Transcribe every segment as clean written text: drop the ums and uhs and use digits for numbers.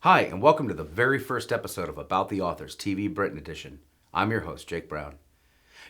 Hi, and welcome to the very first episode of About the Authors TV Britain Edition. I'm your host, Jake Brown.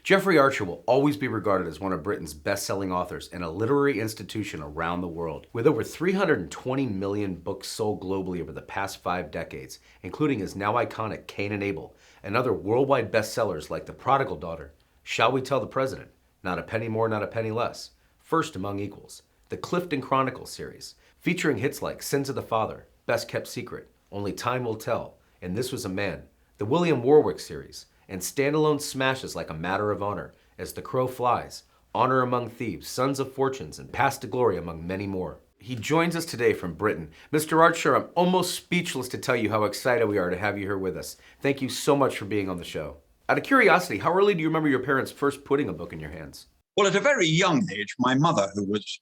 Jeffrey Archer will always be regarded as one of Britain's best-selling authors and a literary institution around the world, with over 320 million books sold globally over the past 5 decades, including his now iconic Cain and Abel, and other worldwide bestsellers like The Prodigal Daughter, Shall We Tell the President, Not a Penny More, Not a Penny Less, First Among Equals, the Clifton Chronicles series, featuring hits like Sins of the Father, Best Kept Secret, Only Time Will Tell, and This Was a Man, the William Warwick series, and standalone smashes like A Matter of Honor, As the Crow Flies, Honor Among Thieves, Sons of Fortunes, and Past to Glory, among many more. He joins us today from Britain. Mr. Archer, I'm almost speechless to tell you how excited we are to have you here with us. Thank you so much for being on the show. Out of curiosity, how early do you remember your parents first putting a book in your hands? Well, at a very young age, my mother, who was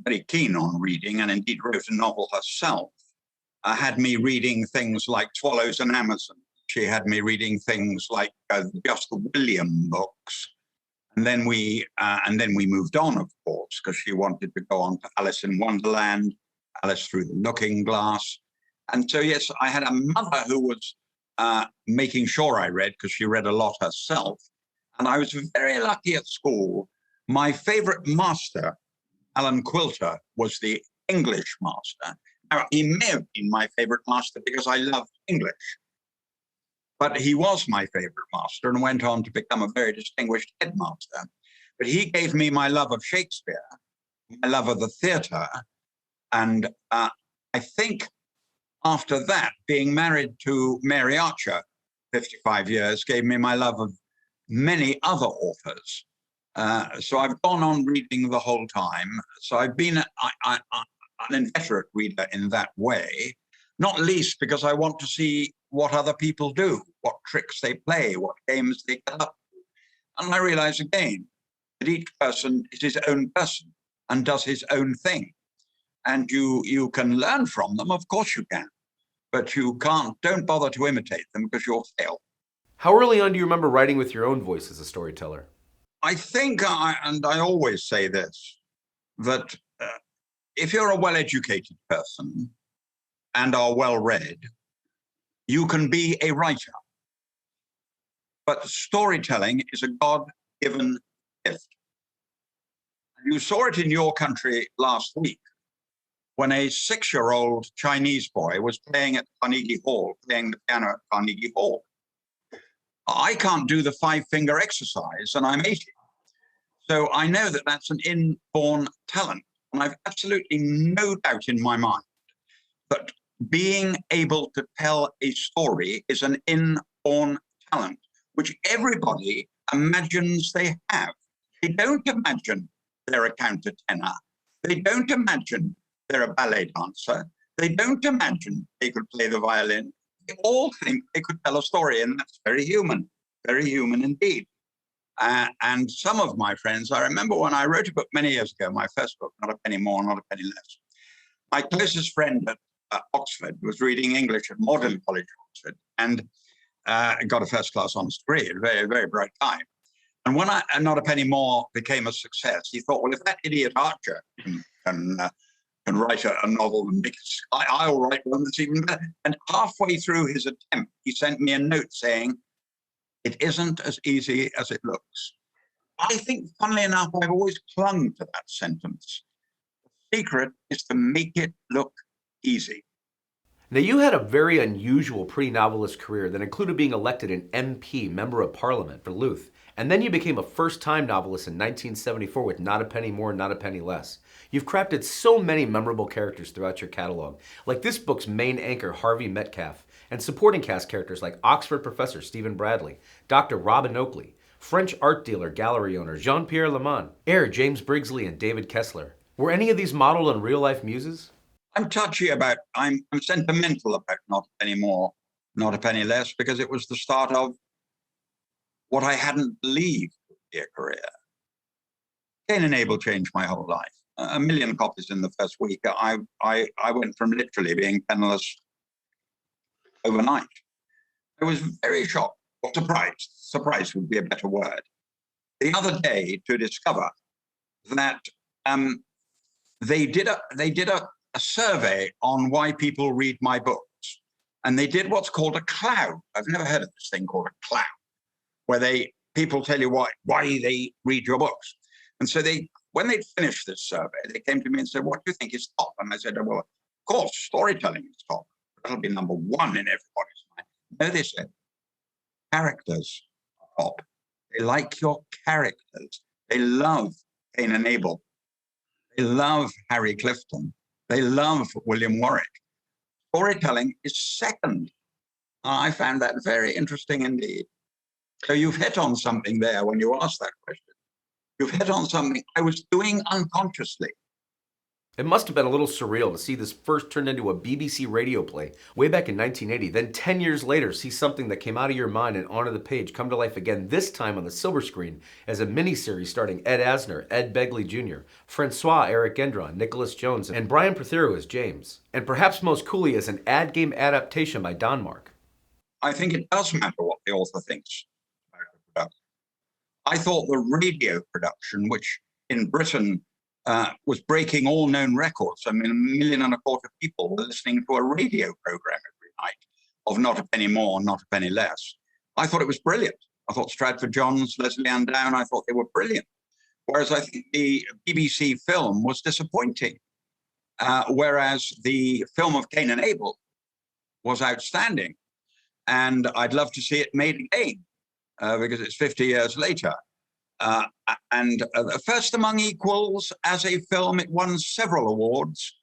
very keen on reading and indeed wrote a novel herself, had me reading things like Swallows and Amazon. She had me reading things like just the William books. And then we moved on, of course, because she wanted to go on to Alice in Wonderland, Alice Through the Looking Glass. And so, yes, I had a mother who was making sure I read, because she read a lot herself. And I was very lucky at school. My favorite master, Alan Quilter, was the English master. Now, he may have been my favorite master because I loved English, but he was my favorite master and went on to become a very distinguished headmaster. But he gave me my love of Shakespeare, my love of the theatre, and I think after that, being married to Mary Archer, 55 years, gave me my love of many other authors. So I've gone on reading the whole time. So I've been an inveterate reader in that way, not least because I want to see what other people do, what tricks they play, what games they get up to. And I realize again that each person is his own person and does his own thing. And you can learn from them, of course you can, but you can't, don't bother to imitate them because you'll fail. How early on do you remember writing with your own voice as a storyteller? I think, and I always say this, that if you're a well-educated person and are well-read, you can be a writer. But storytelling is a God-given gift. You saw it in your country last week when a 6-year-old Chinese boy was playing at Carnegie Hall, playing the piano at Carnegie Hall. I can't do the 5-finger exercise, and I'm 80. So I know that that's an inborn talent. And I've absolutely no doubt in my mind that being able to tell a story is an inborn talent, which everybody imagines they have. They don't imagine they're a countertenor. They don't imagine they're a ballet dancer. They don't imagine they could play the violin. They all think they could tell a story, and that's very human indeed. And some of my friends, I remember when I wrote a book many years ago, my first book, Not a Penny More, Not a Penny Less. My closest friend at Oxford was reading English at Magdalen College, Oxford, and got a first-class honours degree, a very, very bright guy. And when Not a Penny More became a success, he thought, well, if that idiot Archer can write a novel and make it, I'll write one that's even better. And halfway through his attempt, he sent me a note saying, it isn't as easy as it looks. I think, funnily enough, I've always clung to that sentence. The secret is to make it look easy. Now, you had a very unusual pre-novelist career that included being elected an MP, Member of Parliament, for Louth. And then you became a first-time novelist in 1974 with Not a Penny More, Not a Penny Less. You've crafted so many memorable characters throughout your catalog, like this book's main anchor, Harvey Metcalf, and supporting cast characters like Oxford professor Stephen Bradley, Dr. Robin Oakley, French art dealer, gallery owner Jean-Pierre Leman, heir James Brigsley, and David Kessler. Were any of these modeled on real-life muses? I'm sentimental about Not a Penny More, Not a Penny Less, because it was the start of what I hadn't believed would be a career. Cain and Abel changed my whole life. 1 million copies in the first week. I went from literally being penniless overnight. I was very shocked, or surprised. Surprised would be a better word. The other day to discover that they did a survey on why people read my books. And they did what's called a cloud. I've never heard of this thing called a cloud, where people tell you why they read your books. And so when they'd finished this survey, they came to me and said, what do you think is top? And I said, well, of course, storytelling is top. That'll be number one in everybody's mind. No, they said, characters are top. They like your characters. They love Cain and Abel. They love Harry Clifton. They love William Warwick. Storytelling is second. I found that very interesting indeed. So you've hit on something there when you asked that question. You've hit on something I was doing unconsciously. It must have been a little surreal to see this first turned into a BBC radio play way back in 1980. Then 10 years later, see something that came out of your mind and onto the page come to life again, this time on the silver screen as a miniseries starring Ed Asner, Ed Begley Jr., Francois Eric Gendron, Nicholas Jones, and Brian Prothero as James. And perhaps most coolly as an ad game adaptation by Donmark. I think it does matter what the author thinks about the production. I thought the radio production, which in Britain was breaking all known records. I mean, 1.25 million people were listening to a radio program every night of not a penny more, not a penny less. I thought it was brilliant. I thought Stratford Johns, Leslie Ann Down, I thought they were brilliant. Whereas I think the BBC film was disappointing. Whereas the film of Cain and Abel was outstanding. And I'd love to see it made again because it's 50 years later. First Among Equals, as a film, it won several awards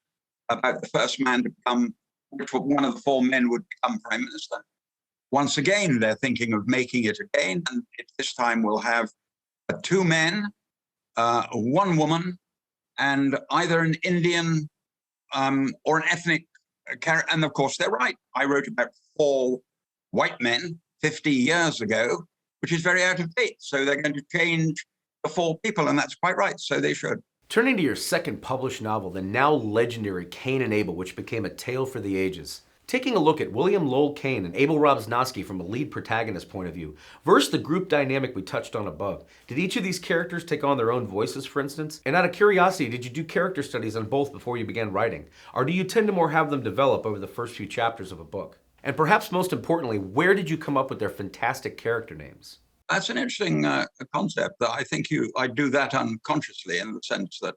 about the first man to become, which one of the 4 men would become prime minister. Once again, they're thinking of making it again, and this time we'll have 2 men, 1 woman, and either an Indian or an ethnic character. And of course, they're right. I wrote about 4 white men 50 years ago, which is very out of date. So they're going to change the 4 people, and that's quite right. So they should. Turning to your second published novel, the now legendary Cain and Abel, which became a tale for the ages. Taking a look at William Lowell Cain and Abel Robsnosky from a lead protagonist point of view, versus the group dynamic we touched on above. Did each of these characters take on their own voices, for instance? And out of curiosity, did you do character studies on both before you began writing? Or do you tend to more have them develop over the first few chapters of a book? And perhaps most importantly, where did you come up with their fantastic character names? That's an interesting concept. That I think I do that unconsciously, in the sense that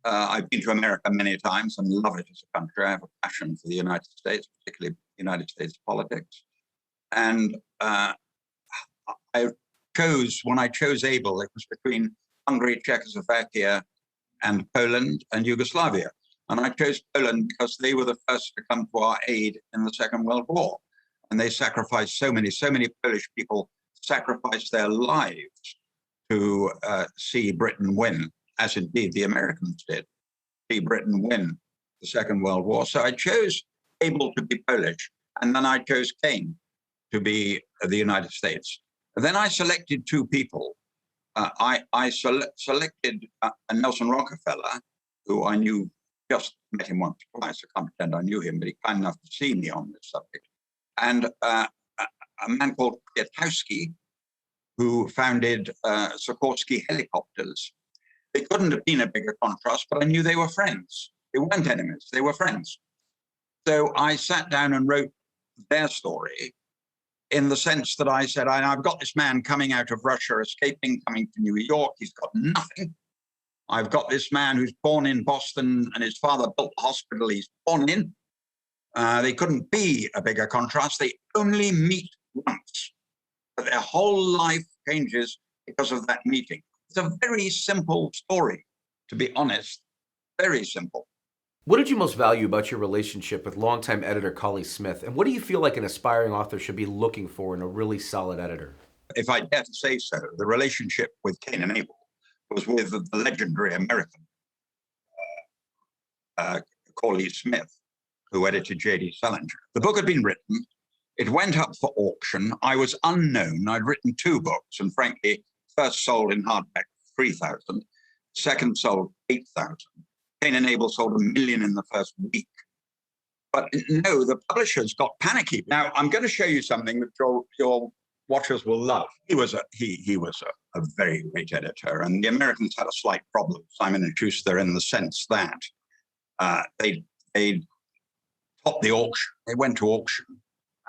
I've been to America many times and love it as a country. I have a passion for the United States, particularly United States politics. And when I chose Abel, it was between Hungary, Czechoslovakia, and Poland and Yugoslavia. And I chose Poland because they were the first to come to our aid in the Second World War. And they sacrificed so many Polish people sacrificed their lives to see Britain win, as indeed the Americans did, see Britain win the Second World War. So I chose Abel to be Polish, and then I chose Cain to be the United States. And then I selected 2 people. I selected Nelson Rockefeller, who I knew, just met him once or twice. I can't pretend I knew him, but he kind enough to see me on this subject. And a man called Kwiatkowski, who founded Sikorsky Helicopters. They couldn't have been a bigger contrast, but I knew they were friends. They weren't enemies, they were friends. So I sat down and wrote their story, in the sense that I said, I've got this man coming out of Russia, escaping, coming to New York. He's got nothing. I've got this man who's born in Boston, and his father built the hospital he's born in. They couldn't be a bigger contrast. They only meet once, but their whole life changes because of that meeting. It's a very simple story, to be honest, very simple. What did you most value about your relationship with longtime editor Collie Smith, and what do you feel like an aspiring author should be looking for in a really solid editor? If I dare to say so, the relationship with Cain and Abel was with the legendary American Collie Smith, who edited J.D. Salinger. The book had been written. It went up for auction. I was unknown. I'd written 2 books, and frankly, first sold in hardback 3,000, second sold 8,000. Cain and Abel sold 1 million in the first week. But no, the publishers got panicky. Now, I'm going to show you something that your watchers will love. He was a very great editor, and the Americans had a slight problem, Simon & Schuster, in the sense that they topped the auction. They went to auction,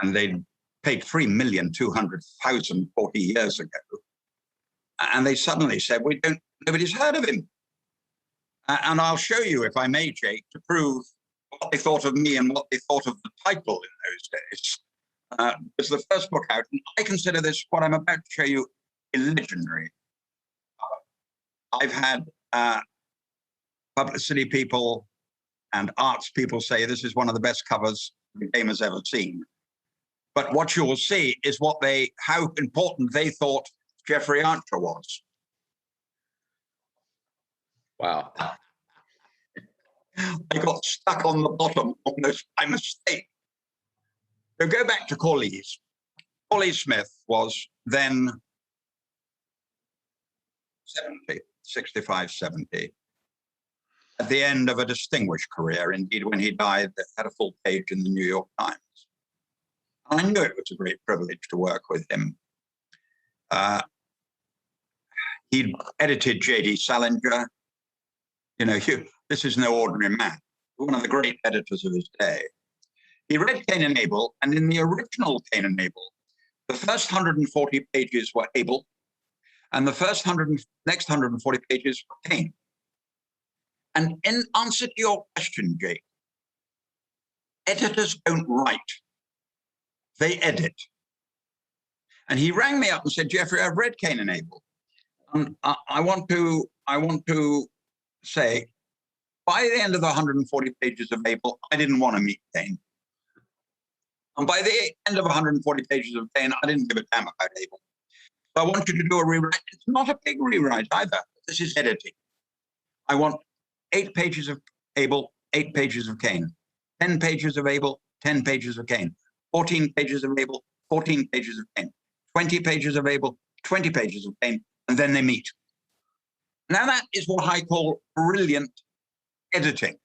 and they paid 3,200,000 40 years ago. And they suddenly said, nobody's heard of him. And I'll show you, if I may, Jake, to prove what they thought of me and what they thought of the title in those days. It's the first book out, and I consider this, what I'm about to show you, legendary. I've had publicity people and arts people say this is one of the best covers the game has ever seen. But what you will see is how important they thought Jeffrey Archer was. Wow. I got stuck on the bottom almost by mistake. So go back to Corliss. Corliss Smith was then 65, 70, at the end of a distinguished career. Indeed, when he died, they had a full page in the New York Times. I knew it was a great privilege to work with him. He'd edited J.D. Salinger. This is no ordinary man, one of the great editors of his day. He read Cain and Abel, and in the original Cain and Abel, the first 140 pages were Abel, and the next 140 pages were Cain. And in answer to your question, Jake, editors don't write, they edit. And he rang me up and said, Jeffrey, I've read Cain and Abel. And I want to say, by the end of the 140 pages of Abel, I didn't want to meet Cain. And by the end of 140 pages of Cain, I didn't give a damn about Abel. So I want you to do a rewrite. It's not a big rewrite either. This is editing. I want 8 pages of Abel, 8 pages of Cain, 10 pages of Abel, 10 pages of Cain, 14 pages of Abel, 14 pages of Cain, 20 pages of Abel, 20 pages of Cain, and then they meet. Now that is what I call brilliant editing.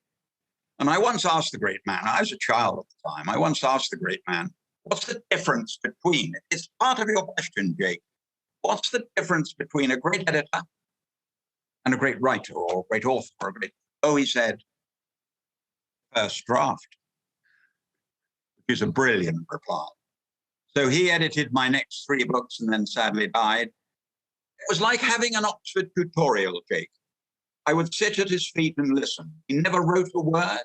And I once asked the great man, I was a child at the time, I once asked the great man, what's the difference between, it's part of your question, Jake, what's the difference between a great editor and a great writer or a great author or a great, he said, first draft, which is a brilliant reply. So he edited my next 3 books and then sadly died. It was like having an Oxford tutorial, Jake. I would sit at his feet and listen. He never wrote a word.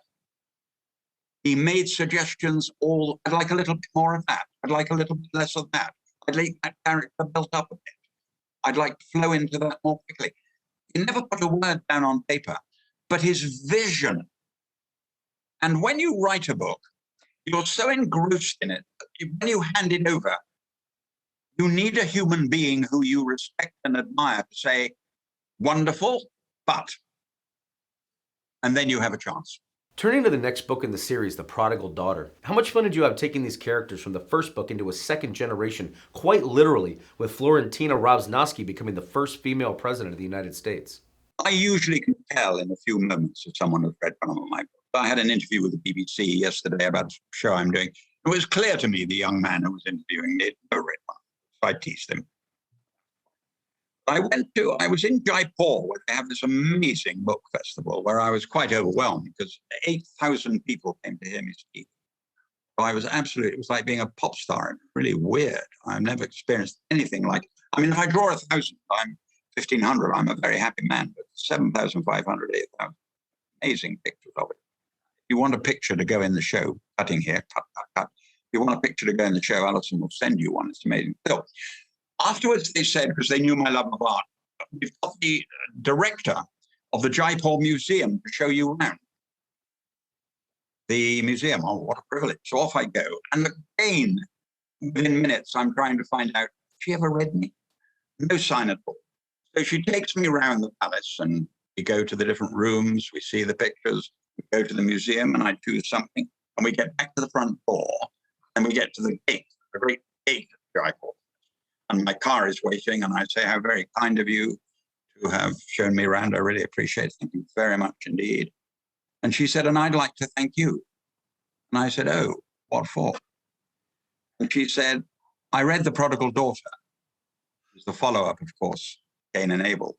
He made suggestions I'd like a little bit more of that. I'd like a little bit less of that. I'd like that character built up a bit. I'd like to flow into that more quickly. He never put a word down on paper, but his vision. And when you write a book, you're so engrossed in it, that when you hand it over, you need a human being who you respect and admire to say, wonderful, but, and then you have a chance. Turning to the next book in the series, The Prodigal Daughter, how much fun did you have taking these characters from the first book into a second generation, quite literally, with Florentina Robsnovsky becoming the first female president of the United States? I usually can tell in a few moments if someone has read one of my books. I had an interview with the BBC yesterday about a show I'm doing. It was clear to me the young man who was interviewing me had never read one, so I teased him. I was in Jaipur, where they have this amazing book festival, where I was quite overwhelmed because 8,000 people came to hear me speak. So it was like being a pop star. It was really weird. I've never experienced anything like it. I mean, if I draw 1,000, I'm 1,500, I'm a very happy man, but 7,500, 8,000, amazing pictures of it. If you want a picture to go in the show, cutting here, cut, cut, cut. If you want a picture to go in the show, Alison will send you one. It's amazing. So, afterwards, they said, because they knew my love of art, we've got the director of the Jaipur Museum to show you around. The museum, oh, what a privilege. So off I go. And again, within minutes, I'm trying to find out, she ever read me? No sign at all. So she takes me around the palace and we go to the different rooms, we see the pictures, we go to the museum and I choose something and we get back to the front door and we get to the gate, the great gate of Jaipur. And my car is waiting, and I say, how very kind of you to have shown me around. I really appreciate it. Thank you very much indeed. And she said, and I'd like to thank you. And I said, oh, what for? And she said, I read The Prodigal Daughter. It's the follow-up, of course, Cain and Abel,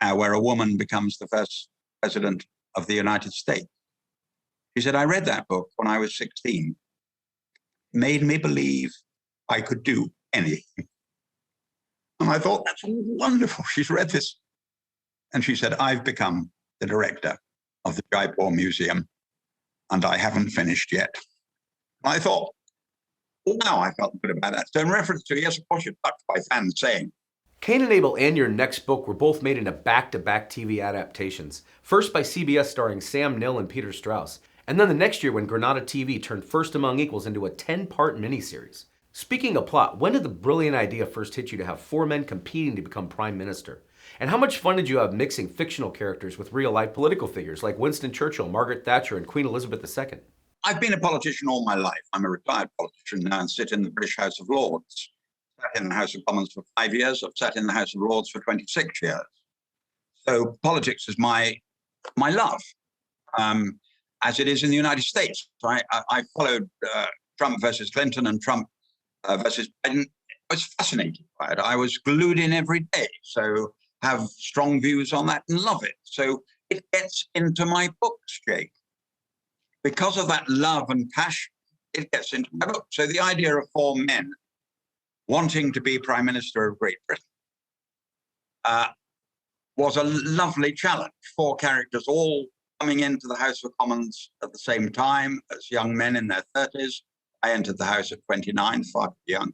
where a woman becomes the first president of the United States. She said, I read that book when I was 16. made me believe I could do anything. And I thought, that's wonderful. She's read this. And she said, I've become the director of the Jaipur Museum, and I haven't finished yet. And I thought, wow, I felt good about that. So in reference to, yes, of course, you're touched by fans saying, Cain and Abel and your next book were both made into back-to-back TV adaptations. First by CBS starring Sam Neill and Peter Strauss, and then the next year when Granada TV turned First Among Equals into a 10-part miniseries. Speaking of plot, when did the brilliant idea first hit you to have four men competing to become prime minister? And how much fun did you have mixing fictional characters with real-life political figures like Winston Churchill, Margaret Thatcher, and Queen Elizabeth II? I've been a politician all my life. I'm a retired politician now and sit in the British House of Lords. Sat in the House of Commons for 5 years. I've sat in the House of Lords for 26 years. So politics is my love, as it is in the United States. So I followed Trump versus Clinton and Trump versus Biden. I was fascinated by it. I was glued in every day. So have strong views on that and love it. So it gets into my books, Jake. Because of that love and passion, it gets into my book. So the idea of four men wanting to be Prime Minister of Great Britain was a lovely challenge. Four characters all coming into the House of Commons at the same time as young men in their 30s. I entered the House at 29, far too young.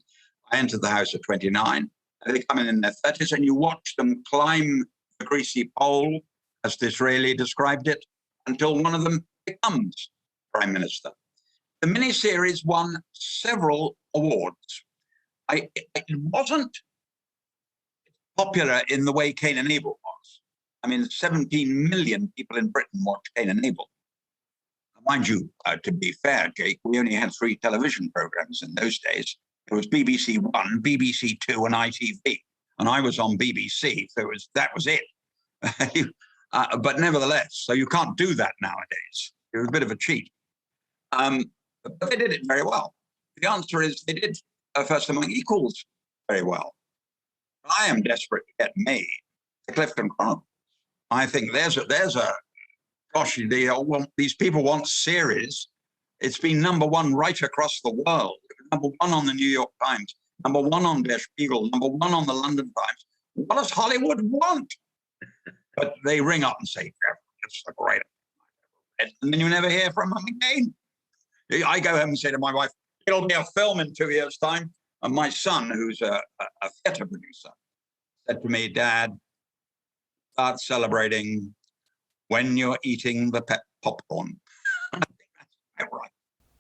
I entered the House at 29. And they come in their 30s, and you watch them climb the greasy pole, as Disraeli described it, until one of them becomes Prime Minister. The miniseries won several awards. It wasn't popular in the way Cain and Abel was. I mean, 17 million people in Britain watched Cain and Abel. Mind you, to be fair, Jake, we only had 3 television programs in those days. It was BBC One, BBC Two, and ITV. And I was on BBC, so that was it. But nevertheless, so you can't do that nowadays. It was a bit of a cheat. But they did it very well. The answer is they did First Among Equals very well. I am desperate to get made the Clifton Chronicles. I think there's a gosh, these people want series. It's been #1 right across the world. #1 on the New York Times, #1 on Der Spiegel, #1 on the London Times. What does Hollywood want? But they ring up and say, it's the greatest. And then you never hear from them again. I go home and say to my wife, it'll be a film in 2 years' time. And my son, who's a theatre producer, said to me, Dad, start celebrating when you're eating the popcorn. I think that's right.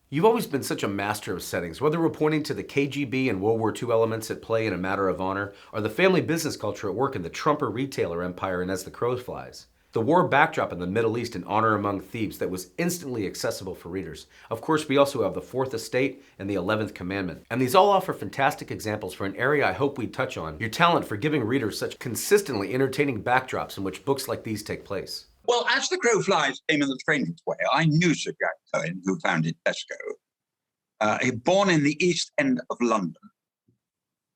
You've always been such a master of settings, whether we're pointing to the KGB and World War II elements at play in A Matter of Honor, or the family business culture at work in the Trumper retailer empire and As the Crow Flies. The war backdrop in the Middle East in Honor Among Thieves that was instantly accessible for readers. Of course, we also have The Fourth Estate and The 11th Commandment. And these all offer fantastic examples for an area I hope we'd touch on, your talent for giving readers such consistently entertaining backdrops in which books like these take place. Well, As the Crow Flies came in the strangest way. I knew Sir Jack Cohen, who founded Tesco. He born in the East End of London,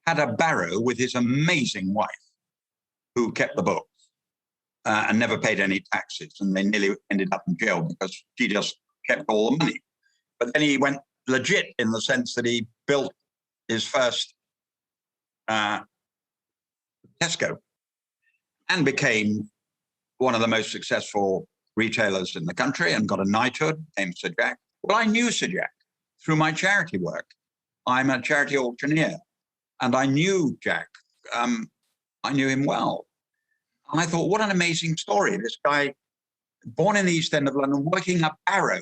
had a barrow with his amazing wife, who kept the books and never paid any taxes. And they nearly ended up in jail because she just kept all the money. But then he went legit in the sense that he built his first Tesco and became one of the most successful retailers in the country and got a knighthood, named Sir Jack. Well, I knew Sir Jack through my charity work. I'm a charity auctioneer, and I knew Jack. I knew him well. And I thought, what an amazing story. This guy, born in the East End of London, working up Barrow.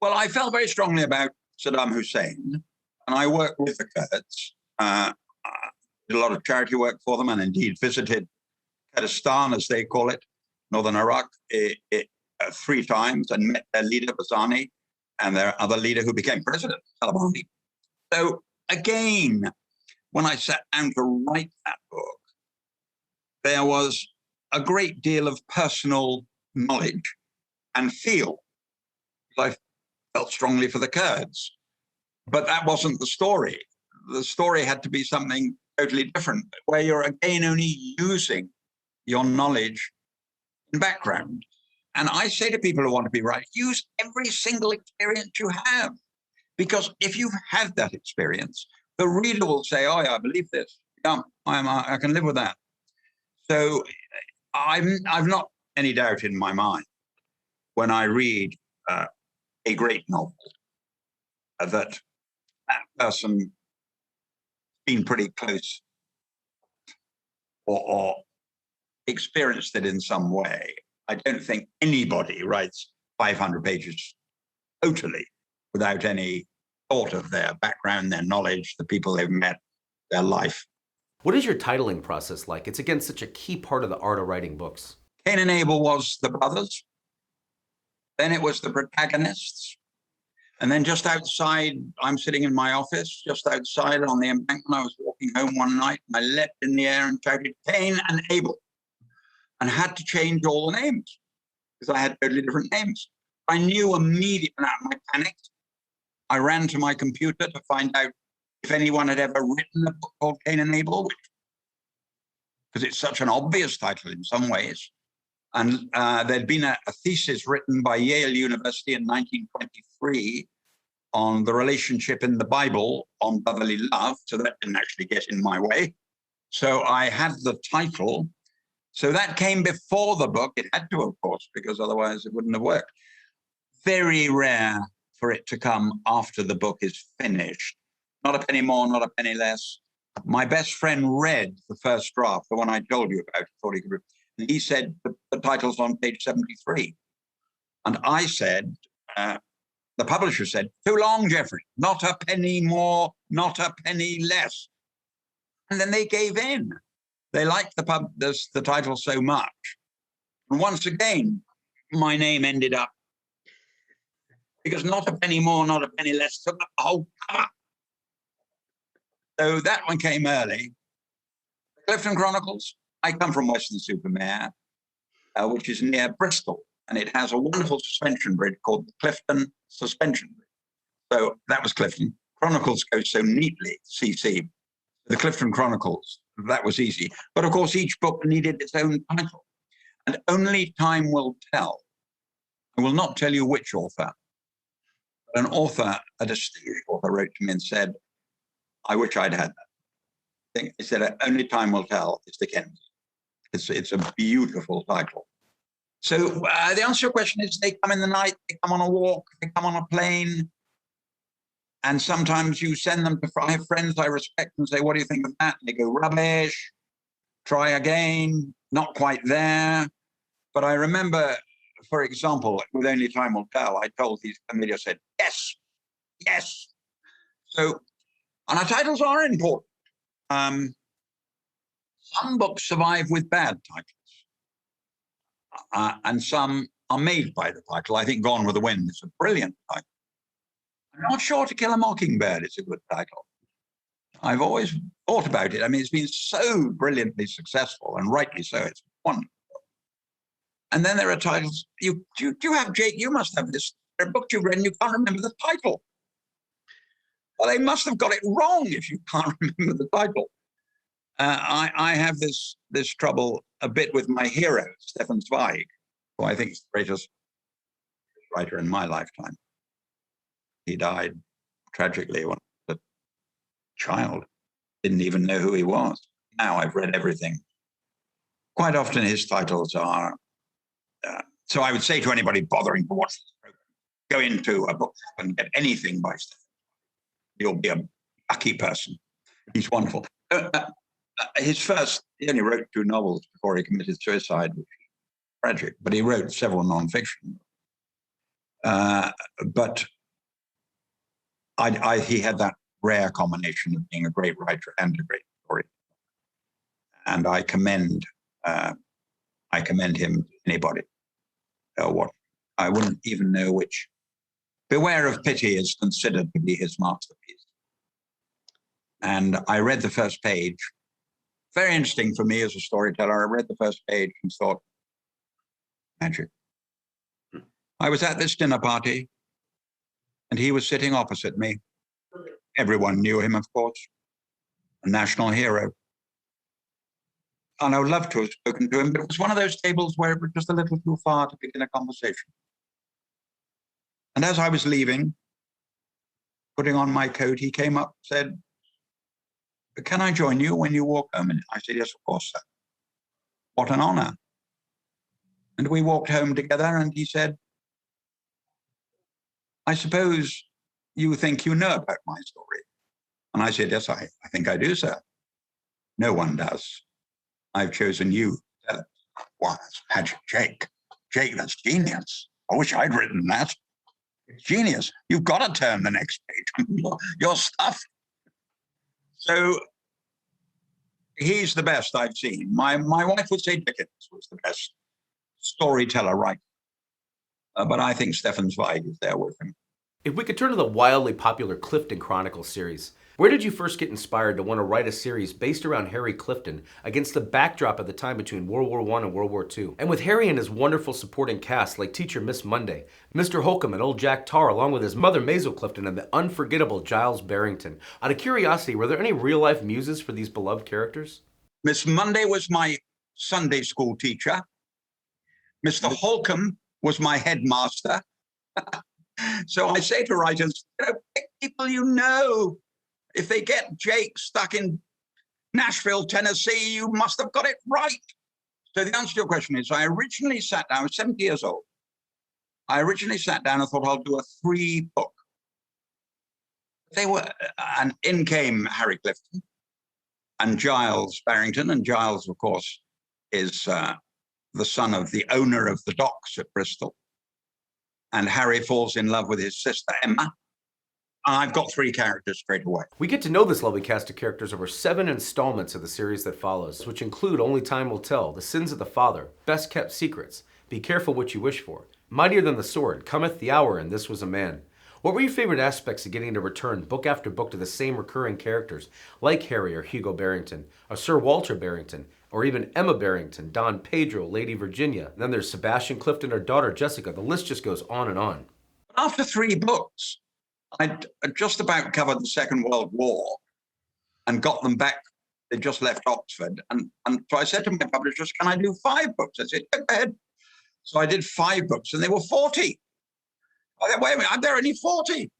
Well, I felt very strongly about Saddam Hussein, and I worked with the Kurds, did a lot of charity work for them, and indeed visited Kurdistan, as they call it, northern Iraq, 3 times, and met their leader, Barzani, and their other leader who became president, Talabani. So again, when I sat down to write that book, there was a great deal of personal knowledge and feel. I felt strongly for the Kurds, but that wasn't the story. The story had to be something totally different, where you're again only using your knowledge and background. And I say to people who want to be right, use every single experience you have, Because if you've had that experience, the reader will say, oh, yeah, I believe this. Yeah, I can live with that. So I've not any doubt in my mind when I read a great novel that person been pretty close or experienced it in some way. I don't think anybody writes 500 pages totally without any thought of their background, their knowledge, the people they've met, their life. What is your titling process like? It's again such a key part of the art of writing books. Cain and Abel was the brothers. Then it was the protagonists. And then just outside, I'm sitting in my office, just outside on the embankment. I was walking home one night, and I leapt in the air and shouted, Cain and Abel, and had to change all the names because I had totally different names. I knew immediately, I panicked. I ran to my computer to find out if anyone had ever written a book called Cain and Abel, because it's such an obvious title in some ways. And there'd been a thesis written by Yale University in 1923 on the relationship in the Bible on brotherly love. So that didn't actually get in my way. So I had the title. So that came before the book. It had to, of course, because otherwise it wouldn't have worked. Very rare for it to come after the book is finished. Not a penny more, not a penny less. My best friend read the first draft, the one I told you about, thought he could read. And he said the title's on page 73. And I said, the publisher said, too long, Jeffrey, not a penny more, not a penny less. And then they gave in. They liked the title so much. And once again, my name ended up, because not a penny more, not a penny less, took up the whole cover. So that one came early. Clifton Chronicles, I come from Weston-super-Mare, which is near Bristol, and it has a wonderful suspension bridge called the Clifton Suspension Bridge. So that was Clifton. Chronicles goes so neatly, CC. The Clifton Chronicles, that was easy. But of course, each book needed its own title. And only time will tell. I will not tell you which author. But an author, a distinguished author, wrote to me and said, I wish I'd had that. He said, only time will tell. It's Dickens. It's a beautiful title. So the answer to your question is they come in the night, they come on a walk, they come on a plane. And sometimes you send them to, I have friends I respect and say, what do you think of that? And they go, rubbish, try again, not quite there. But I remember, for example, with Only Time Will Tell, I told these familiar, said, yes, yes. So, and our titles are important. Some books survive with bad titles, and some are made by the title. I think Gone with the Wind is a brilliant title. I'm not sure To Kill a Mockingbird is a good title. I've always thought about it. I mean, it's been so brilliantly successful, and rightly so. It's wonderful. And then there are titles. You have, Jake, you must have this. There are books you've read and you can't remember the title. Well, they must have got it wrong if you can't remember the title. I have this trouble a bit with my hero, Stefan Zweig, who I think is the greatest writer in my lifetime. He died tragically when I was a child. Didn't even know who he was. Now I've read everything. Quite often his titles are, so I would say to anybody bothering to watch this program, go into a bookshop and get anything by Stefan. You'll be a lucky person. He's wonderful. He only wrote 2 novels before he committed suicide, which is tragic, but he wrote several nonfiction. But he had that rare combination of being a great writer and a great storyteller. And I commend him to anybody. What I wouldn't even know which. Beware of Pity is considered to be his masterpiece. And I read the first page. Very interesting for me as a storyteller. I read the first page and thought, magic. I was at this dinner party, and he was sitting opposite me. Everyone knew him, of course, a national hero. And I would love to have spoken to him, but it was one of those tables where it was just a little too far to begin a conversation. And as I was leaving, putting on my coat, he came up, said, "Can I join you when you walk home?" And I said, "Yes, of course, sir. What an honor." And we walked home together, and he said, "I suppose you think you know about my story?" And I said, "Yes, I think I do, sir." "No one does. I've chosen you." "Wow, that's magic, Jake. Jake, that's genius. I wish I'd written that. It's genius. You've got to turn the next page. Your stuff." So he's the best I've seen. My wife would say Dickens was the best storyteller writer. But I think Stefan Zweig is there with him. If we could turn to the wildly popular Clifton Chronicles series, where did you first get inspired to want to write a series based around Harry Clifton against the backdrop at the time between World War I and World War II? And with Harry and his wonderful supporting cast like teacher Miss Monday, Mr. Holcomb and old Jack Tar, along with his mother Maisel Clifton and the unforgettable Giles Barrington. Out of curiosity, were there any real-life muses for these beloved characters? Miss Monday was my Sunday school teacher. Mr. Holcomb was my headmaster. So I say to writers, pick people you know. If they get Jake stuck in Nashville, Tennessee, you must have got it right. So the answer to your question is, I originally sat down, I was 70 years old. I originally sat down and thought I'll do a 3-book. And in came Harry Clifton and Giles Barrington. And Giles, of course, is the son of the owner of the docks at Bristol. And Harry falls in love with his sister, Emma. And I've got 3 characters straight away. We get to know this lovely cast of characters over 7 installments of the series that follows, which include Only Time Will Tell, The Sins of the Father, Best Kept Secrets, Be Careful What You Wish For, Mightier Than the Sword, Cometh the Hour, and This Was a Man. What were your favorite aspects of getting to return book after book to the same recurring characters, like Harry or Hugo Barrington, or Sir Walter Barrington, or even Emma Barrington, Don Pedro, Lady Virginia, and then there's Sebastian Clifton, her daughter Jessica. The list just goes on and on. After 3 books, I'd just about covered the Second World War and got them back. They just left Oxford. And so I said to my publishers, "Can I do 5 books?" I said, "Go ahead." So I did 5 books, and they were 40. I said, "Wait a minute, there are only 40.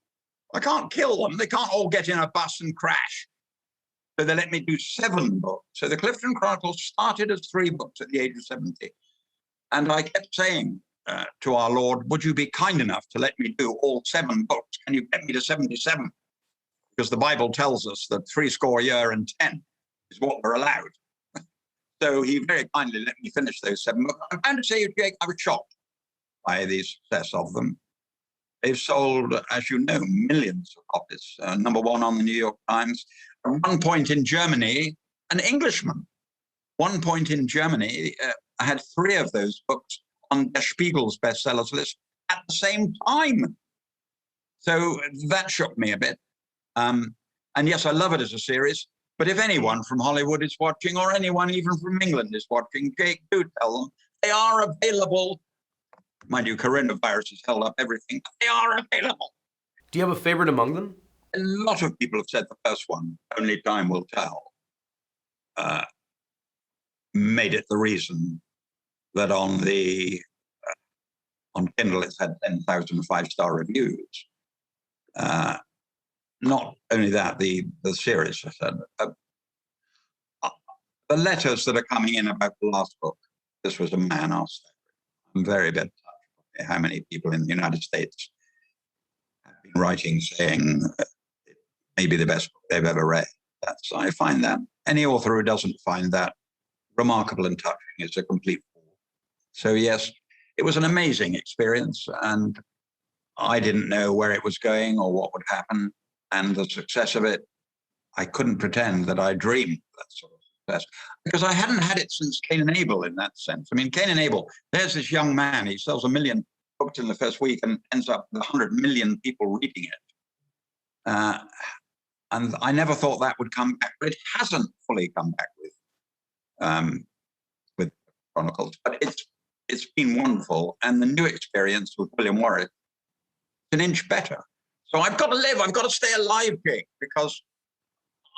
I can't kill them. They can't all get in a bus and crash." So they let me do 7 books. So the Clifton Chronicles started as 3 books at the age of 70. And I kept saying to our Lord, "Would you be kind enough to let me do all 7 books? Can you get me to 77? Because the Bible tells us that 70 years and 10 is what we're allowed." So he very kindly let me finish those 7 books. I'm bound to say, Jake, I was shocked by the success of them. They've sold, as you know, millions of copies. #1 on the New York Times. At one point in Germany, an Englishman. One point in Germany, I had 3 of those books on Der Spiegel's bestsellers list at the same time. So that shook me a bit. And yes, I love it as a series. But if anyone from Hollywood is watching, or anyone even from England is watching, Jake, do tell them they are available. Mind you, coronavirus has held up everything. They are available. Do you have a favorite among them? A lot of people have said the first one, Only Time Will Tell, made it the reason that on Kindle it's had 10,000 5-star reviews. Not only that, the series, I said, the letters that are coming in about the last book, This Was a Man, I'm very bit touched by how many people in the United States have been writing saying it may be the best book they've ever read. I find that any author who doesn't find that remarkable and touching is a complete fool. So yes, it was an amazing experience, and I didn't know where it was going or what would happen. And the success of it, I couldn't pretend that I dreamed that sort of success, because I hadn't had it since Cain and Abel in that sense. I mean, Cain and Abel, there's this young man, he sells 1 million books in the first week and ends up with 100 million people reading it. And I never thought that would come back, but it hasn't fully come back with Chronicles. But it's been wonderful, and the new experience with William Warwick is an inch better. So I've got to live. I've got to stay alive, Jake, because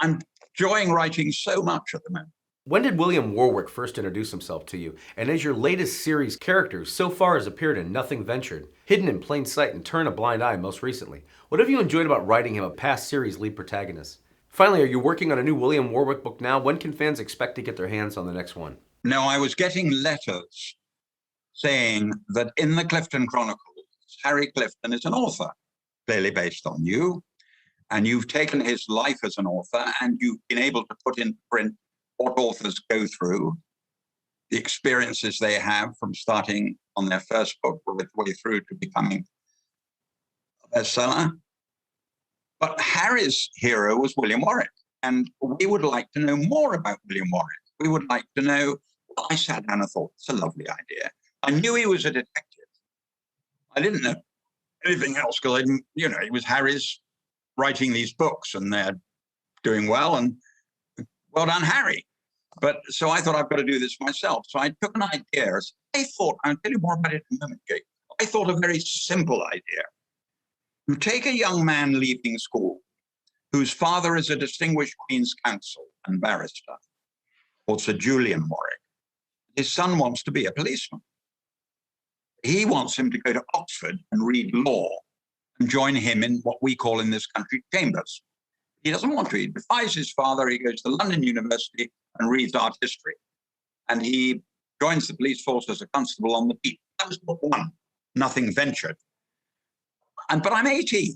I'm enjoying writing so much at the moment. When did William Warwick first introduce himself to you? And as your latest series character so far has appeared in Nothing Ventured, Hidden in Plain Sight, and Turn a Blind Eye most recently, what have you enjoyed about writing him a past series lead protagonist? Finally, are you working on a new William Warwick book now? When can fans expect to get their hands on the next one? No, I was getting letters saying that in the Clifton Chronicles, Harry Clifton is an author, clearly based on you, and you've taken his life as an author, and you've been able to put in print what authors go through, the experiences they have from starting on their first book all the way through to becoming a bestseller. But Harry's hero was William Warwick, and we would like to know more about William Warwick. We would like to know. Well, I sat down and thought, it's a lovely idea. I knew he was a detective. I didn't know anything else because I didn't, it was Harry's writing these books and they're doing well, and well done, Harry. But so I thought, I've got to do this myself. So I took an idea. I thought, I'll tell you more about it in a moment, Jake. I thought a very simple idea. You take a young man leaving school whose father is a distinguished Queen's Counsel and barrister, called Sir Julian Warwick. His son wants to be a policeman. He wants him to go to Oxford and read law and join him in what we call in this country chambers. He doesn't want to. He defies his father. He goes to London University and reads art history. And he joins the police force as a constable on the beat. That was book one, Nothing Ventured. But I'm 18.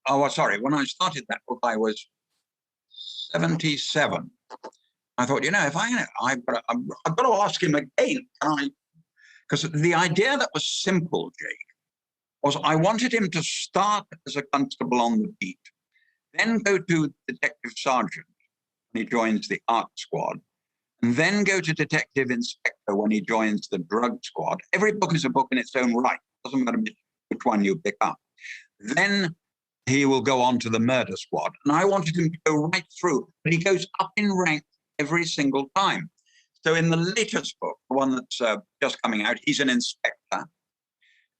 Oh, sorry. When I started that book, I was 77. I thought, if I've got to ask him again, because the idea that was simple, Jake, was I wanted him to start as a constable on the beat, then go to detective sergeant when he joins the art squad, and then go to detective inspector when he joins the drug squad. Every book is a book in its own right. It doesn't matter which one you pick up. Then he will go on to the murder squad. And I wanted him to go right through, but he goes up in rank every single time. So in the latest book, the one that's just coming out, he's an inspector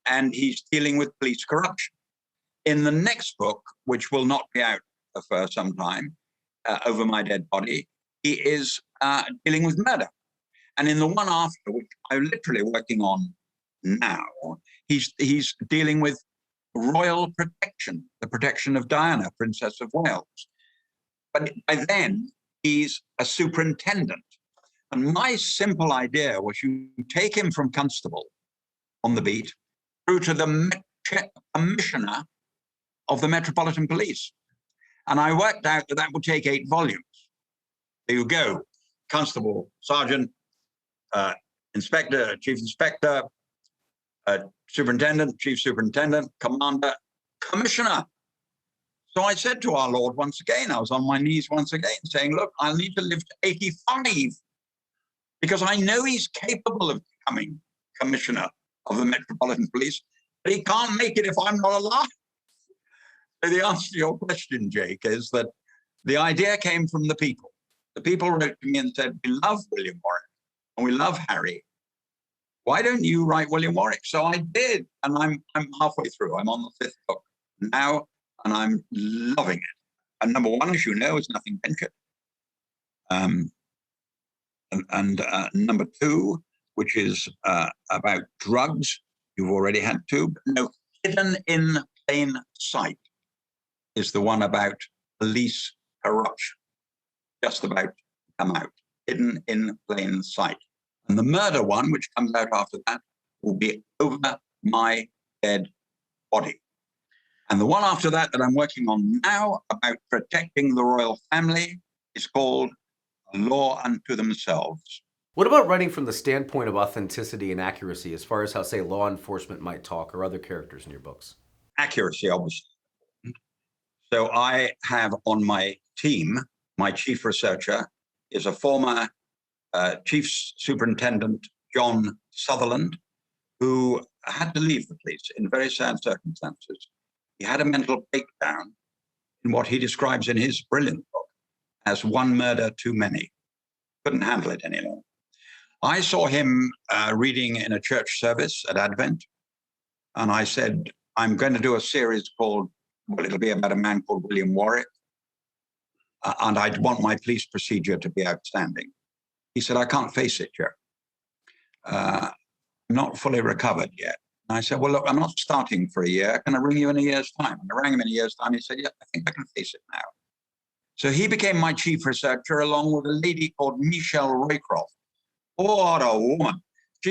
and he's dealing with police corruption. In the next book, which will not be out for some time, Over My Dead Body, he is dealing with murder. And in the one after, which I'm literally working on now, he's dealing with royal protection, the protection of Diana, Princess of Wales. But by then, he's a superintendent. And my simple idea was you take him from constable on the beat through to the commissioner of the Metropolitan Police. And I worked out that would take 8 volumes. There you go. Constable, sergeant, inspector, chief inspector, superintendent, chief superintendent, commander, commissioner. So I said to our Lord once again, I was on my knees once again saying, look, I'll need to live to 85 because I know he's capable of becoming commissioner of the Metropolitan Police, but he can't make it if I'm not alive. So the answer to your question, Jake, is that the idea came from the people. The people wrote to me and said, we love William Warwick and we love Harry. Why don't you write William Warwick? So I did, and I'm halfway through. I'm on the 5th book now, and I'm loving it. And number one, as you know, is Nothing Ventured. And number 2, which is about drugs, you've already had 2. But no, Hidden in Plain Sight is the one about police corruption, just about to come out. Hidden in Plain Sight. And the murder one, which comes out after that, will be Over My Dead Body. And the one after that I'm working on now about protecting the royal family is called A Law Unto Themselves. What about writing from the standpoint of authenticity and accuracy as far as how, say, law enforcement might talk or other characters in your books? Accuracy, obviously. So I have on my team, my chief researcher is a former Chief Superintendent John Sutherland, who had to leave the police in very sad circumstances. He had a mental breakdown in what he describes in his brilliant book as one murder too many. Couldn't handle it any longer. I saw him reading in a church service at Advent, and I said, I'm going to do a series called, well, it'll be about a man called William Warwick, and I'd want my police procedure to be outstanding. He said, I can't face it, Jeff. I'm not fully recovered yet. And I said, well, look, I'm not starting for a year. Can I ring you in a year's time? And I rang him in a year's time. He said, yeah, I think I can face it now. So he became my chief researcher along with a lady called Michelle Roycroft. What a woman. She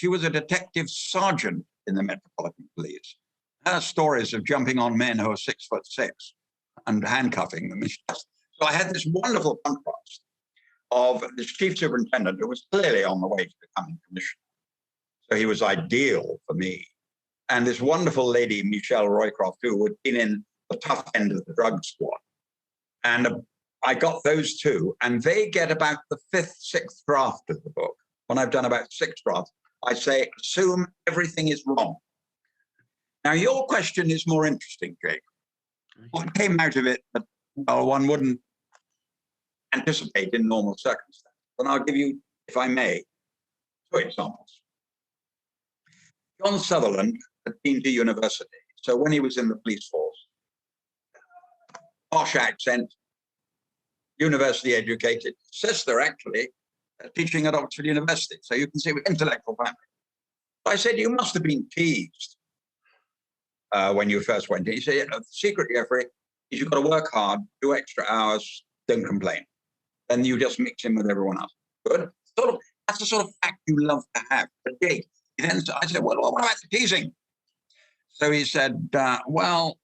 was a detective sergeant in the Metropolitan Police. Her stories of jumping on men who are 6'6" and handcuffing them. So I had this wonderful contrast of this chief superintendent who was clearly on the way to becoming commissioner. So he was ideal for me. And this wonderful lady, Michelle Roycroft, who had been in the tough end of the drug squad. And I got those two, and they get about the 5th, 6th draft of the book. When I've done about 6 drafts, I say, assume everything is wrong. Now, your question is more interesting, Jake. What came out of it that, well, one wouldn't anticipate in normal circumstances? And I'll give you, if I may, 2 examples. John Sutherland had been to university. So when he was in the police force, posh accent, university educated, sister actually teaching at Oxford University. So you can see with intellectual family. I said, you must have been teased when you first went in. He said, the secret, Jeffrey, is you've got to work hard, do extra hours, don't complain. Then you just mix in with everyone else. Good. That's the sort of fact you love to have. But Jake, then I said, well, what about the teasing? So he said, well,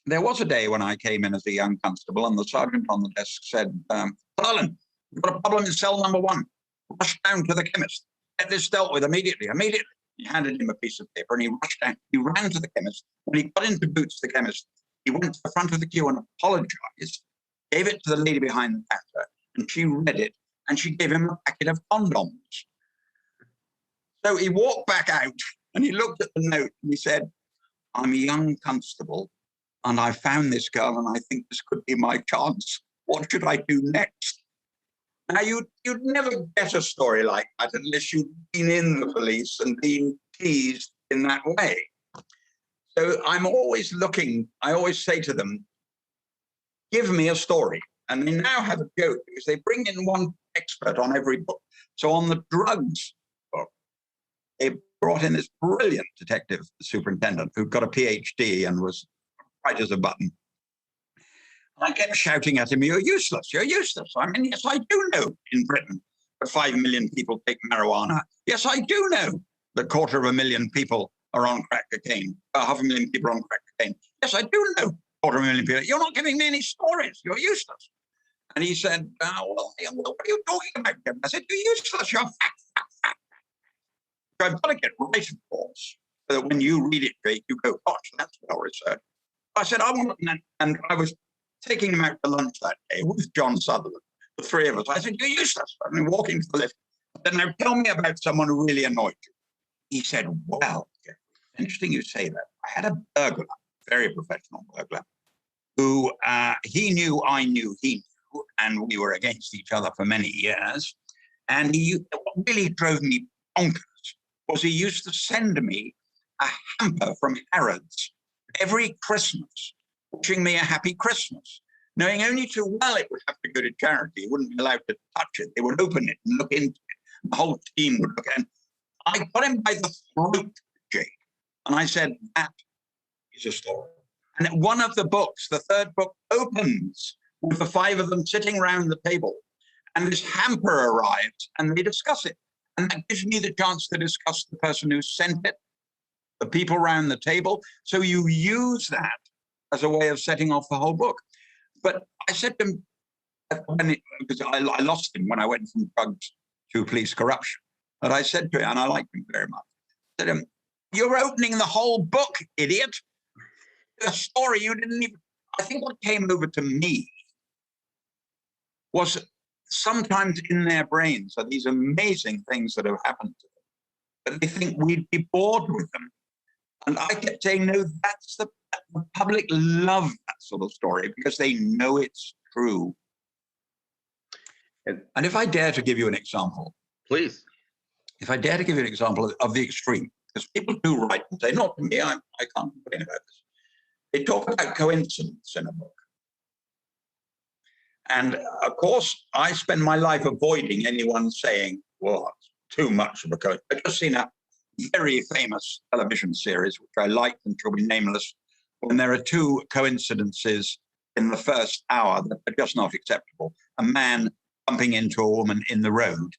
there was a day when I came in as a young constable and the sergeant on the desk said, Sutherland, we've got a problem in cell number 1. Rush down to the chemist. Get this dealt with immediately. He handed him a piece of paper and he rushed down. He ran to the chemist. When he got into Boots, the chemist, he went to the front of the queue and apologized, gave it to the lady behind the counter, and she read it, and she gave him a packet of condoms. So he walked back out and he looked at the note and he said, I'm a young constable and I found this girl and I think this could be my chance. What should I do next? Now, you'd never get a story like that unless you'd been in the police and been teased in that way. So I'm always looking, I always say to them, give me a story. And they now have a joke because they bring in one expert on every book. So on the drugs book, they brought in this brilliant detective superintendent who got a PhD and was bright as a button. I kept shouting at him, you're useless, you're useless. I mean, yes, I do know in Britain that 5 million people take marijuana. Yes, I do know that 250,000 people are on crack cocaine, 500,000 people are on crack cocaine. Yes, I do know 250,000 people. You're not giving me any stories, you're useless. And he said, well, what are you talking about, Kevin? I said, you're useless, you're fat. So I've got to get right, of course, so that when you read it, Jake, you go, gosh, that's well researched. I said, I want, and I was taking him out to lunch that day with John Sutherland, the 3 of us. I said, you're useless. I mean, walking to the lift. I said, now tell me about someone who really annoyed you. He said, well, interesting you say that. I had a burglar, very professional burglar, who he knew, I knew, he knew, and we were against each other for many years. And what really drove me bonkers was he used to send me a hamper from Harrods every Christmas, wishing me a happy Christmas, knowing only too well it would have to go to charity. He wouldn't be allowed to touch it. They would open it and look into it. The whole team would look at it. I got him by the throat, Jake, and I said, that is a story. And one of the books, the 3rd book, opens with the 5 of them sitting around the table, and this hamper arrives, and they discuss it. And that gives me the chance to discuss the person who sent it, the people around the table. So you use that as a way of setting off the whole book. But I said to him, because I lost him when I went from drugs to police corruption, but I said to him, and I liked him very much, I said to him, you're opening the whole book, idiot. A story you didn't even, I think what came over to me was sometimes in their brains are these amazing things that have happened to them, but they think we'd be bored with them. And I kept saying, no, that's the public love that sort of story because they know it's true. And if I dare to give you an example. Please. If I dare to give you an example of the extreme, because people do write and say, not me, I can't complain about this. They talk about coincidence in a book. And of course, I spend my life avoiding anyone saying, well, it's too much of a coincidence. I've just seen a very famous television series, which I liked and shall be nameless, when there are two coincidences in the first hour that are just not acceptable. A man bumping into a woman in the road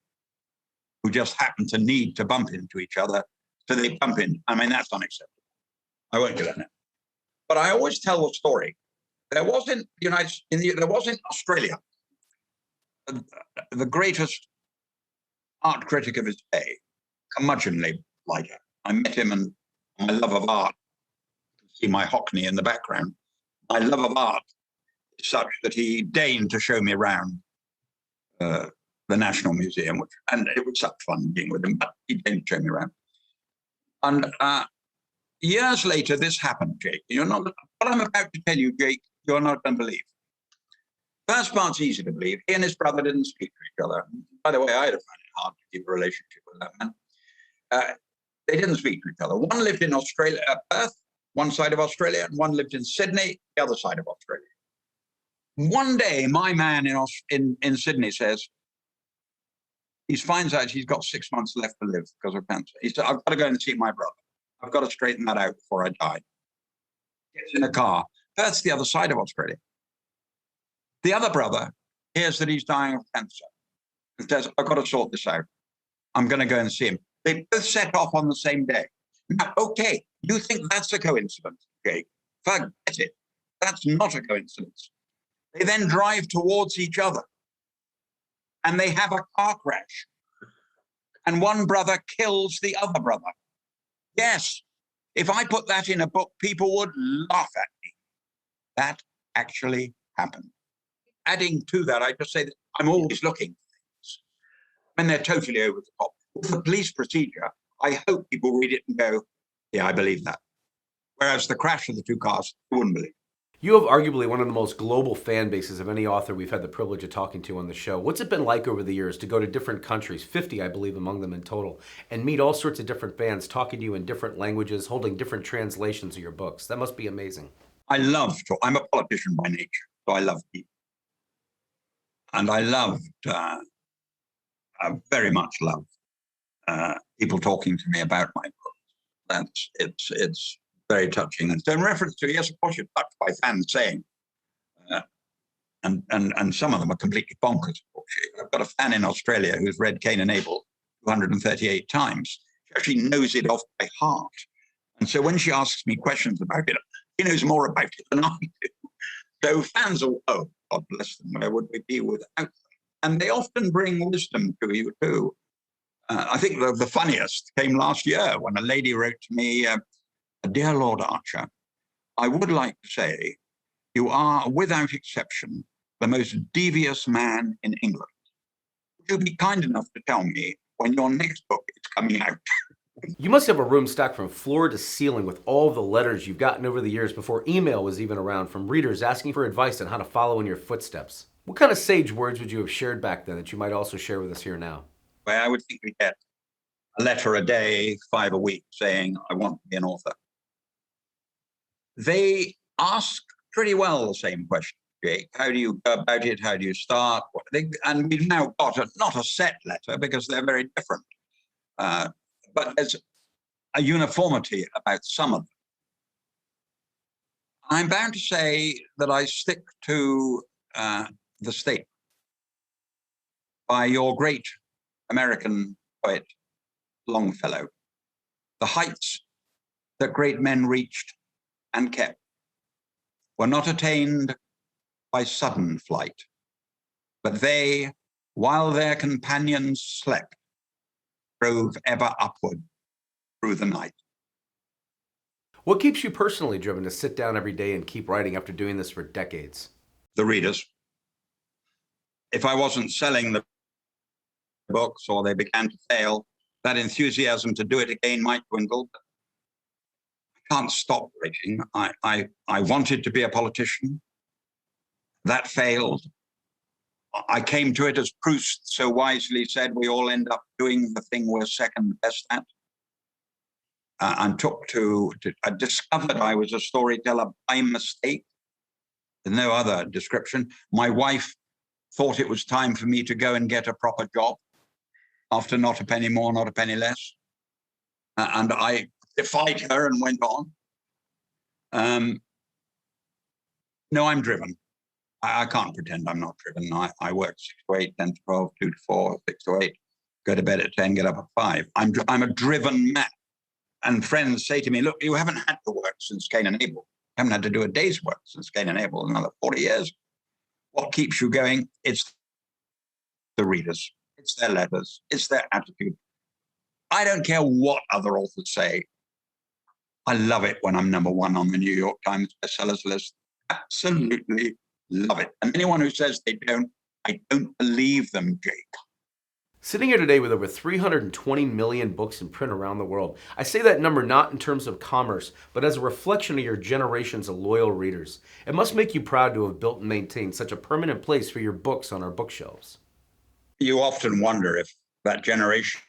who just happen to need to bump into each other, so they bump in. I mean, that's unacceptable. I won't do that now. But I always tell the story. There was in Australia the greatest art critic of his day, curmudgeonly lighter. I met him, and my love of art, you can see my Hockney in the background. My love of art is such that he deigned to show me around the National Museum, and it was such fun being with him, but he didn't show me around. And years later, this happened, Jake. You're not, what I'm about to tell you, Jake, you're not going to believe. First part's easy to believe. He and his brother didn't speak to each other. By the way, I'd have found it hard to keep a relationship with that man. They didn't speak to each other. One lived in Australia, Perth, one side of Australia, and one lived in Sydney, the other side of Australia. One day, my man in Sydney says, he finds out he's got 6 months left to live because of cancer. He said, I've got to go and see my brother. I've got to straighten that out before I die. Gets in a car. That's the other side of Australia. The other brother hears that he's dying of cancer and says, I've got to sort this out. I'm going to go and see him. They both set off on the same day. Now, okay, you think that's a coincidence, Jake? Forget it. That's not a coincidence. They then drive towards each other and they have a car crash. And one brother kills the other brother. Yes, if I put that in a book, people would laugh at me. That actually happened. Adding to that, I just say that I'm always looking for things when they're totally over the top. With the police procedure, I hope people read it and go, yeah, I believe that. Whereas the crash of the two cars, you wouldn't believe. You have arguably one of the most global fan bases of any author we've had the privilege of talking to on the show. What's it been like over the years to go to different countries, 50 I believe among them in total, and meet all sorts of different fans talking to you in different languages, holding different translations of your books? That must be amazing. I love to. I'm a politician by nature, so I love people. And I loved, I very much loved people talking to me about my books. It's very touching. And so in reference to, yes, of course, you're touched by fans saying, and some of them are completely bonkers. I've got a fan in Australia who's read Cain and Abel 238 times. She actually knows it off by heart. And so when she asks me questions about it, she knows more about it than I do. So fans are, oh, God bless them, where would we be without them? And they often bring wisdom to you too. I think the funniest came last year when a lady wrote to me, Dear Lord Archer, I would like to say you are, without exception, the most devious man in England. Would you be kind enough to tell me when your next book is coming out? You must have a room stacked from floor to ceiling with all of the letters you've gotten over the years before email was even around from readers asking for advice on how to follow in your footsteps. What kind of sage words would you have shared back then that you might also share with us here now? Well, I would think we get a letter a day, 5 a week, saying, I want to be an author. They ask pretty well the same question, Jake. How do you go about it? How do you start? And we've now got not a set letter because they're very different. But there's a uniformity about some of them. I'm bound to say that I stick to the statement by your great American poet Longfellow. The heights that great men reached and kept were not attained by sudden flight, but they, while their companions slept, drove ever upward through the night. What keeps you personally driven to sit down every day and keep writing after doing this for decades? The readers. If I wasn't selling the books or they began to fail, that enthusiasm to do it again might dwindle. I can't stop writing. I wanted to be a politician. That failed. I came to it, as Proust so wisely said, we all end up doing the thing we're second best at. I discovered I was a storyteller by mistake. There's no other description. My wife thought it was time for me to go and get a proper job after not a penny more, not a penny less. And I defied her and went on. No, I'm driven. I can't pretend I'm not driven. I work 6 to 8, 10 to 12, 2 to 4, 6 to 8, go to bed at 10, get up at 5. I'm a driven man. And friends say to me, look, you haven't had to work since Cain and Abel. You haven't had to do a day's work since Cain and Abel, another 40 years. What keeps you going? It's the readers. It's their letters. It's their attitude. I don't care what other authors say. I love it when I'm number 1 on the New York Times bestsellers list. Absolutely love it. And anyone who says they don't, I don't believe them, Jake. Sitting here today with over 320 million books in print around the world, I say that number not in terms of commerce, but as a reflection of your generations of loyal readers. It must make you proud to have built and maintained such a permanent place for your books on our bookshelves. You often wonder if that generation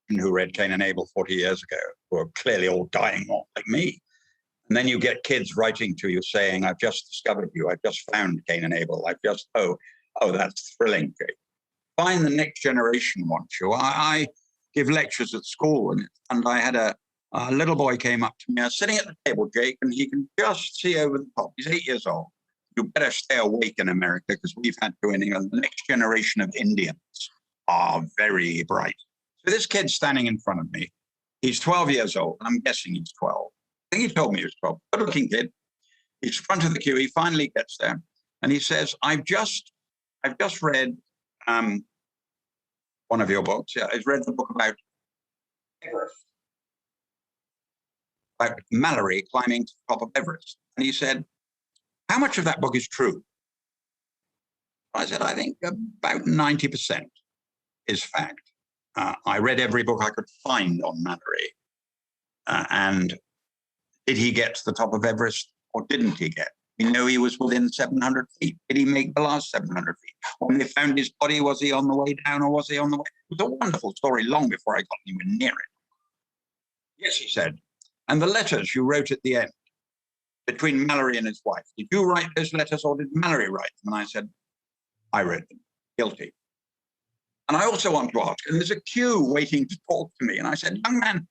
who read Cain and Abel 40 years ago, who are clearly all dying off like me, and then you get kids writing to you saying, I've just discovered you, I've just found Cain and Abel, oh, that's thrilling, Jake. Find the next generation wants you. I give lectures at school, and I had a little boy came up to me. I was sitting at the table, Jake, and he can just see over the top. He's 8 years old. You better stay awake in America because we've had to in England. The next generation of Indians are very bright. So this kid's standing in front of me. He's 12 years old. I'm guessing he's 12. I think he told me he was 12. Good-looking kid. He's front of the queue. He finally gets there, and he says, I've just read one of your books. Yeah, I've read the book about Everest, about Mallory climbing to the top of Everest. And he said, how much of that book is true? I said, I think about 90% is fact. I read every book I could find on Mallory. And did he get to the top of Everest or didn't he get? We know he was within 700 feet. Did he make the last 700 feet? When they found his body, was he on the way down or was he on the way? It was a wonderful story long before I got anywhere near it. Yes, he said. And the letters you wrote at the end between Mallory and his wife, did you write those letters or did Mallory write them? And I said, I wrote them. Guilty. And I also want to ask, and there's a queue waiting to talk to me. And I said, young man,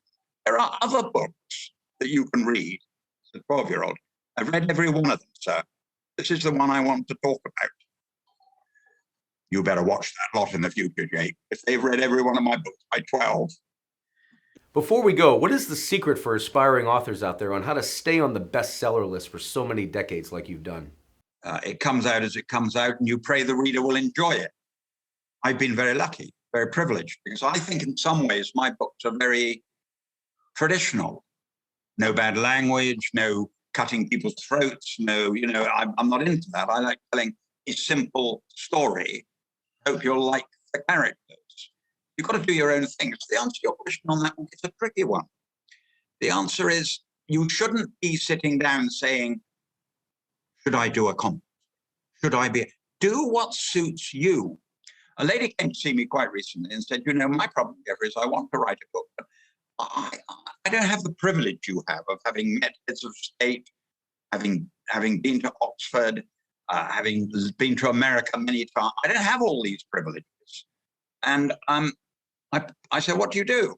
there are other books that you can read. It's a 12-year-old. I've read every one of them, sir. This is the one I want to talk about. You better watch that lot in the future, Jake. If they've read every one of my books by 12. Before we go, what is the secret for aspiring authors out there on how to stay on the bestseller list for so many decades like you've done? It comes out as it comes out, and you pray the reader will enjoy it. I've been very lucky, very privileged, because I think in some ways my books are very traditional. No bad language, no cutting people's throats. No, I'm not into that. I like telling a simple story. Hope you'll like the characters. You've got to do your own thing. So the answer to your question on that one is a tricky one. The answer is you shouldn't be sitting down saying, should I do a comic? Should I be? Do what suits you. A lady came to see me quite recently and said, my problem, Jeffrey, is I want to write a book, but I don't have the privilege you have of having met heads of state, having been to Oxford, having been to America many times. I don't have all these privileges. And I said, what do you do?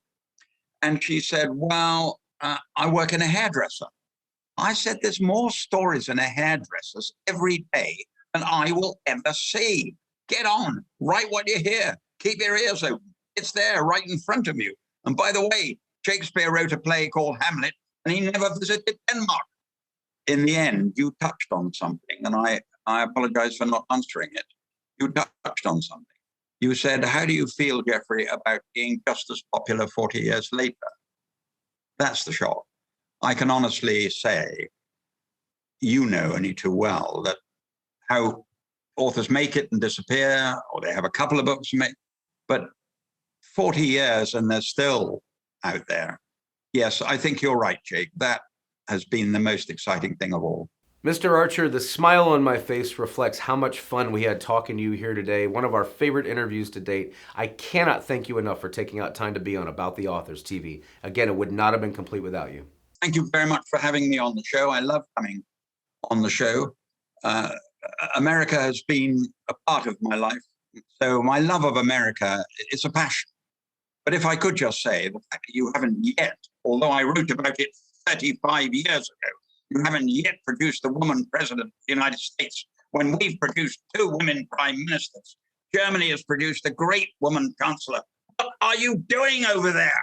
And she said, well, I work in a hairdresser. I said, there's more stories in a hairdresser's every day than I will ever see. Get on, write what you hear, keep your ears open. It's there right in front of you. And by the way, Shakespeare wrote a play called Hamlet, and he never visited Denmark. In the end, you touched on something, and I apologize for not answering it. You touched on something. You said, how do you feel, Jeffrey, about being just as popular 40 years later? That's the shock. I can honestly say, only too well, that how authors make it and disappear, or they have a couple of books to make, but 40 years and they're still out there. Yes, I think you're right, Jake. That has been the most exciting thing of all. Mr. Archer, the smile on my face reflects how much fun we had talking to you here today. One of our favorite interviews to date. I cannot thank you enough for taking out time to be on About the Authors TV. Again, it would not have been complete without you. Thank you very much for having me on the show. I love coming on the show. America has been a part of my life. So my love of America is a passion. But if I could just say, the fact that you haven't yet, although I wrote about it 35 years ago, you haven't yet produced a woman president of the United States, when we've produced 2 women prime ministers. Germany has produced a great woman chancellor. What are you doing over there?